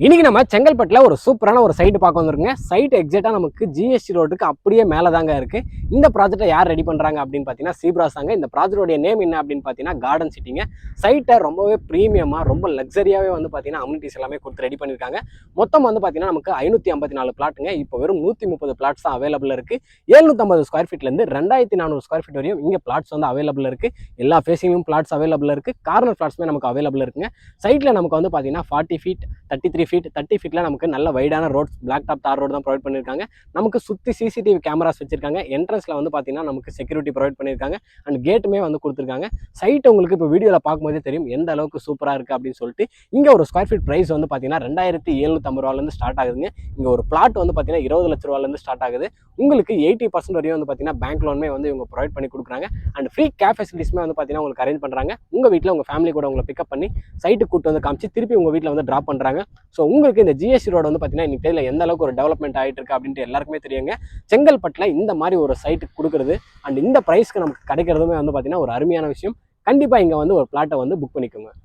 இன்னைக்கு நம்ம செங்கல்பட்டில் ஒரு சூப்பரான ஒரு சைட்டு பார்க்க வந்திருக்கோங்க. சைட் எக்ஸாக்டாக நமக்கு ஜிஎஸ்டி ரோட்டுக்கு அப்படியே மேலே தாங்க இருக்குது. இந்த ப்ராஜெக்ட்டை யார் ரெடி பண்ணுறாங்க அப்படின்னு பார்த்தீங்கன்னா சீப்ராஸ் தாங்க. இந்த ப்ராஜெக்டோடைய நேம் என்ன அப்படின்னு பார்த்தீங்கன்னா கார்டன் சிட்டிங்க. சைட்டை ரொம்பவே ப்ரீமியமாக ரொம்ப லக்ஸரியாகவே வந்து பார்த்தீங்கன்னா அம்யூனிட்டிஸ் எல்லாமே கொடுத்து ரெடி பண்ணியிருக்காங்க. மொத்தம் வந்து பார்த்தீங்கன்னா நமக்கு 554 பிளாட்டுங்க. இப்போ வெறும் 130 பிளாட்ஸ் தான் அவைலபிள் இருக்குது. 750 ஸ்கொயர் ஃபீட்லேருந்து 2400 ஸ்கொயர் ஃபீட் வரையும் இங்கே பிளாட்ஸ் வந்து அவைலபிள் இருக்குது. எல்லா ஃபேஸிங்கும் பிளாட்ஸ் அவைலபிள் இருக்குது. கார்னர் பிளாட்ஸுமே நமக்கு அவைலபிள் இருக்குங்க. சைட்டில் நமக்கு வந்து பார்த்தீங்கன்னா 40 ஃபீட் 33 ஃபீட் 30 ஃபீட்டில் நமக்கு நல்ல வைடான ரோட்ஸ் பிளாக் டாப் தார் ரோடு தான் ப்ரொவைட் பண்ணியிருக்காங்க. நமக்கு சுற்றி சிசிடிவி கேமராஸ் வச்சிருக்காங்க. என்ட்ரன்ஸில் வந்து பார்த்தீங்கன்னா நமக்கு செக்யூரிட்டி ப்ரொவைட் பண்ணியிருக்காங்க. அண்ட் கேட்டுமே வந்து கொடுத்துருக்காங்க. சைட் உங்களுக்கு இப்போ வீடியோவில் பார்க்கும்போதே தெரியும் எந்த அளவுக்கு சூப்பராக இருக்குது அப்படின்னு சொல்லிட்டு. இங்கே ஒரு ஸ்கொயர் ஃபீட் ப்ரைஸ் வந்து பார்த்தீங்கன்னா 2750 ரூபாலேருந்து ஸ்டார்ட் ஆகுதுங்க. இங்கே ஒரு பிளாட் வந்து பார்த்தீங்கன்னா 20 லட்ச ரூபாலேருந்து ஸ்டார்ட் ஆகுது. உங்களுக்கு 80% வரையும் வந்து பார்த்தீங்கன்னா பேங்க் லோனுமே வந்து இவங்க ப்ரொவைட் பண்ணி கொடுக்குறாங்க. அண்ட் ஃப்ரீ கேப் ஃபெசிலிட்டிஸ்மே வந்து பார்த்தீங்கன்னா உங்களுக்கு அரேஞ்ச் பண்ணுறாங்க. உங்கள் வீட்டில் உங்கள் ஃபேமிலி கூட உங்களை பிக்கப் பண்ணி சைட்டுக்கு கூட்டு வந்து காமிச்சு திருப்பி உங்கள் வீட்டில் வந்து ட்ராப் பண்ணுறாங்க. ஸோ உங்களுக்கு இந்த ஜிஎஸ்டி ரோடு வந்து பார்த்தீங்கன்னா இன்னைக்கு தெரியல எந்த அளவுக்கு ஒரு டெவலப்மெண்ட் ஆகிட்டு இருக்கு அப்படின்ட்டு எல்லாருக்குமே தெரியுங்க. செங்கல்பட்டில் இந்த மாதிரி ஒரு சைட்டுக்கு கொடுக்குறது அண்ட் இந்த ப்ரைஸ்க்கு நமக்கு கிடைக்கிறதுமே வந்து பார்த்தீங்கன்னா ஒரு அருமையான விஷயம். கண்டிப்பாக இங்கே வந்து ஒரு பிளாட்டை வந்து புக் பண்ணிக்கோங்க.